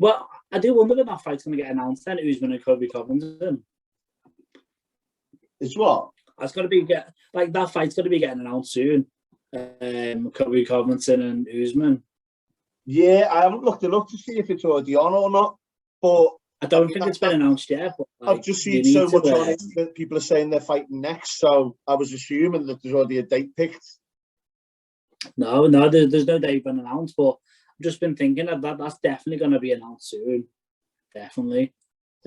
Well, I do wonder when that fight's going to get announced then, Usman and Colby Covington. It's what? That's got to be that fight's got to be getting announced soon. Colby Covington and Usman. Yeah, I haven't looked it up to see if it's already on or not, but I don't think it's been announced yet. But, like, I've just seen so much on it that people are saying they're fighting next, so I was assuming that there's already a date picked. No, there's no date been announced, but I've just been thinking of that. That's definitely going to be announced soon. Definitely.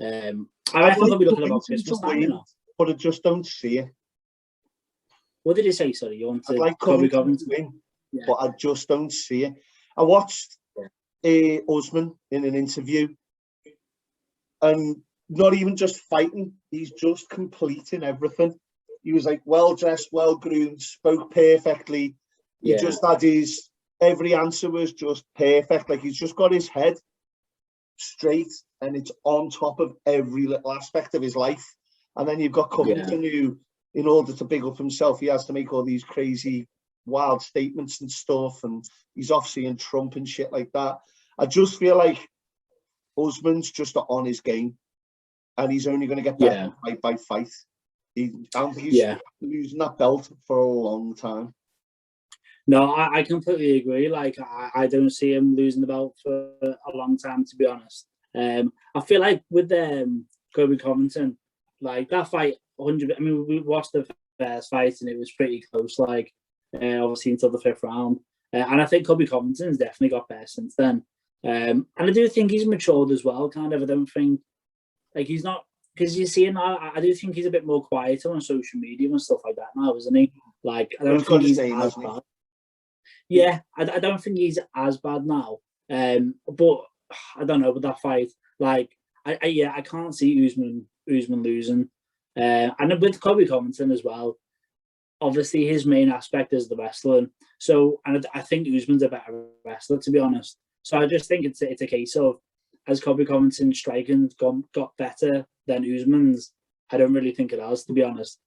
I reckon they'll be looking about Christmas time, you know. But I just don't see it. What did you say? Sorry, you want to? I'd like Covington to win, but I just don't see it. I watched Usman in an interview, and not even just fighting, he's just completing everything. He was like well dressed, well groomed, spoke perfectly. He just had every answer was just perfect. Like he's just got his head straight, and it's on top of every little aspect of his life. And then you've got Covington who, in order to big up himself, he has to make all these crazy, wild statements and stuff, and he's off seeing Trump and shit like that. I just feel like Usman's just on his game, and he's only going to get better fight by fight. He's losing that belt for a long time. No, I completely agree. Like, I don't see him losing the belt for a long time, to be honest. I feel like with Colby Covington, like that fight, 100. I mean, we watched the first fight and it was pretty close. Like, obviously until the 5th round, and I think Colby Covington's definitely got better since then. And I do think he's matured as well. Kind of, I don't think like he's not, because you see him. I do think he's a bit more quieter on social media and stuff like that now, isn't he? Like, I don't think he's as bad. Yeah, I don't think he's as bad now. But I don't know with that fight. Like, I can't see Usman losing. And with Colby Covington as well, obviously his main aspect is the wrestling. So, and I think Usman's a better wrestler, to be honest. So I just think it's a case of, as Colby Covington's striking got better than Usman's, I don't really think it has, to be honest.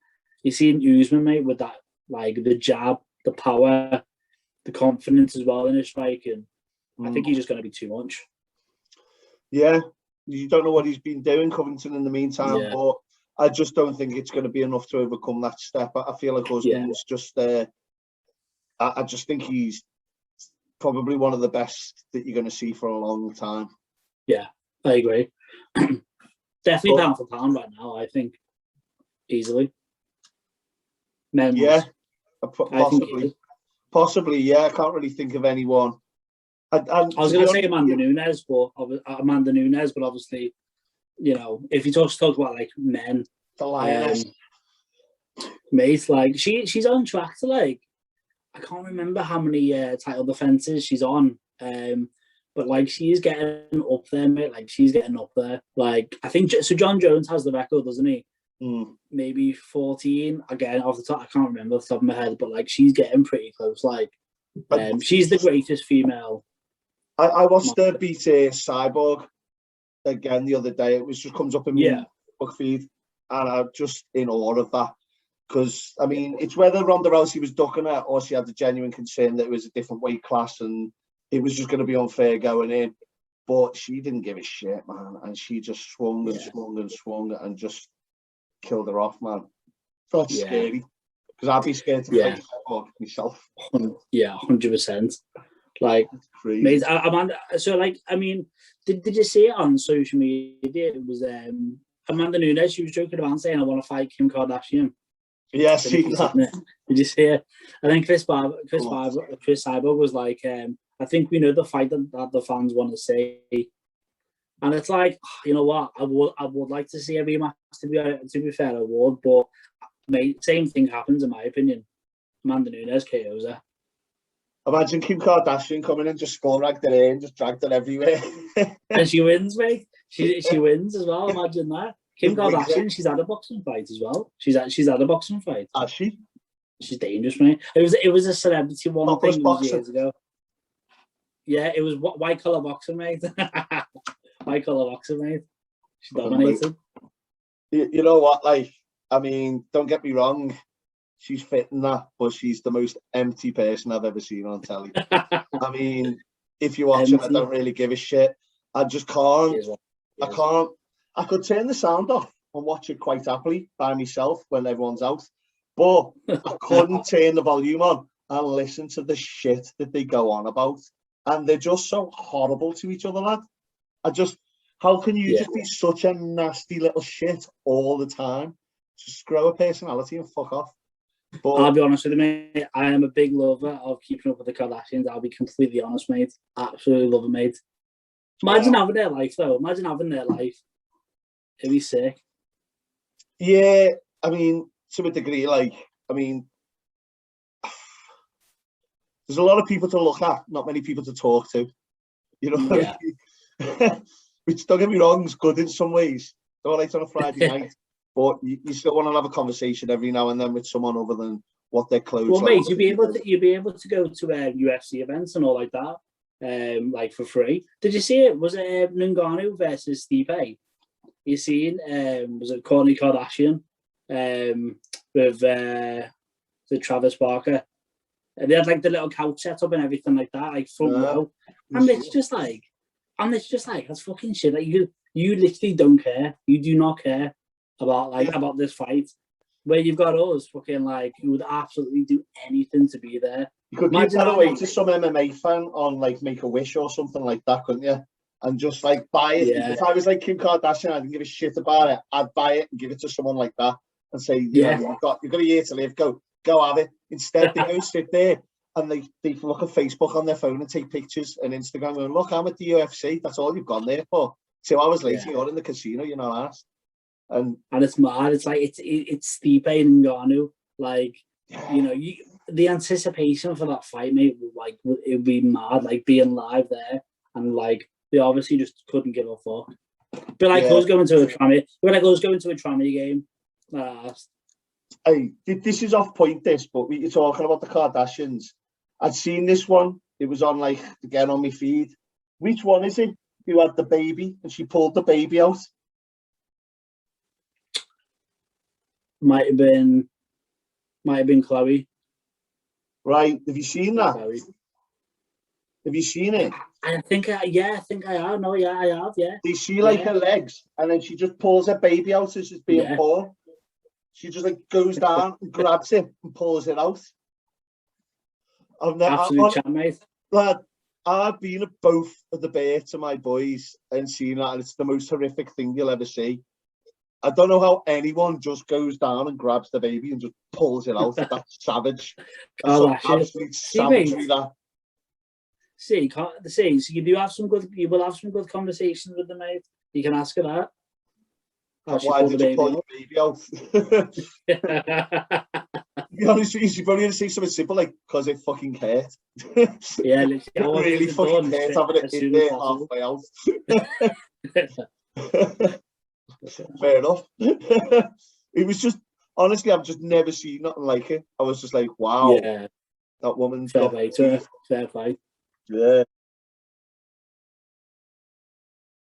You see Usman, mate, with that, like the jab, the power, the confidence as well in his striking. I think he's just going to be too much. Yeah, you don't know what he's been doing, Covington, in the meantime, but I just don't think it's going to be enough to overcome that step. I feel like Usman's just there. I just think he's probably one of the best that you're going to see for a long time. Yeah, I agree. Definitely pound for pound right now, I think. Easily. Men, yeah, possibly, yeah. I can't really think of anyone. I was going to say Amanda Nunes, but obviously, you know, if you talk about like men, the Lioness, mate, like she's on track to, like, I can't remember how many title defenses she's on, but like she's getting up there, mate. Like she's getting up there. Like I think so. John Jones has the record, doesn't he? Maybe 14. Again, off the top, I can't remember off the top of my head, but like she's getting pretty close. Like she's the greatest female. I watched her beat Cyborg again the other day. It was just comes up in my book feed, and I'm just in awe of that. Because, I mean, it's whether Ronda Rousey was ducking her or she had a genuine concern that it was a different weight class and it was just going to be unfair going in. But she didn't give a shit, man. And she just swung and swung and swung and just killed her off, man. That's scary. Because I'd be scared to fight myself. Yeah, 100%. Like, mate, Amanda, so, like, I mean, did you see it on social media? It was Amanda Nunes. She was joking about saying, I want to fight Kim Kardashian. Yeah, see that. Did you see it? I think Chris Cyborg was like, I think we know the fight that the fans want to see, and it's like, you know what? I would like to see a rematch. To be fair, I would, but mate, same thing happens in my opinion. Amanda Nunes KOs her. Imagine Kim Kardashian coming in, just skull ragged her in, just dragged her everywhere, and she wins, mate. She wins as well. Imagine that. Kim Kardashian, she's had a boxing fight as well. She's had a boxing fight. Has she? She's dangerous, mate. It was a celebrity one thing years ago. Yeah, it was white collar boxing, mate. White collar boxing, mate. She dominated. You know what? Like, I mean, don't get me wrong. She's fit in that, but she's the most empty person I've ever seen on telly. I mean, if you watch it, I don't really give a shit. I just can't. I can't. I could turn the sound off and watch it quite happily by myself when everyone's out, but I couldn't turn the volume on and listen to the shit that they go on about. And they're just so horrible to each other, lad. How can you just be such a nasty little shit all the time? Just grow a personality and fuck off. But I'll be honest with you, mate. I am a big lover of keeping up with the Kardashians. I'll be completely honest, mate. Absolutely love it, mate. Imagine having their life, though. Imagine having their life. It'd be sick. Yeah, I mean, to a degree, like, I mean, there's a lot of people to look at, not many people to talk to. You know what I mean? Which, don't get me wrong, is good in some ways. All right on a Friday night, but you still want to have a conversation every now and then with someone other than what their clothes. Well, mate, you'd be able to go to UFC events and all like that, like for free. Did you see it? Was it Ngannou versus Stipe? You seen? Was it Kourtney Kardashian with the Travis Barker? They had like the little couch set up and everything like that, like front row, and it's just like, that's fucking shit. Like you literally don't care. You do not care about this fight. Where you've got us fucking like, you would absolutely do anything to be there. You could give that away to some MMA fan on like Make-A-Wish or something like that, couldn't you? And just like buy it. Yeah. If I was like Kim Kardashian, I didn't give a shit about it. I'd buy it and give it to someone like that and say, you know, you've got a year to live. Go have it. Instead, they go sit there and they look at Facebook on their phone and take pictures and Instagram and look, I'm at the UFC. That's all you've gone there for. 2 hours later, you're in the casino. You're not asked. And it's mad. It's like it's Stipe and Ngannou. Like, you know, the anticipation for that fight, mate, it'd be mad. Like being live there and like they obviously just couldn't give a fuck. But like us going to a trammy, game. Hey, this is off point. But you're talking about the Kardashians. I'd seen this one. It was on like again on my feed. Which one is it? Who had the baby and she pulled the baby out? Might have been Chloe. Right. Have you seen that? Chloe. Have you seen it? I think I have. No, I have. Yeah. You see like her legs, and then she just pulls her baby out as it's being born. She just like goes down and grabs it and pulls it out. Absolute chat, mate. Lad, I've been at both of the births of my boys and seen that, and it's the most horrific thing you'll ever see. I don't know how anyone just goes down and grabs the baby and just pulls it out. That's savage. That's absolute savagery, that. See, so you will have some good conversations with the mate. You can ask her that. Why did you pull your baby out? To be honest with you, you're probably going to say something simple like, because it fucking hurt. Yeah, literally. It really fucking hurt having it in there halfway out. Fair enough. It was just, honestly, I've just never seen nothing like it. I was just like, wow. Yeah. That woman's fair play. Yeah.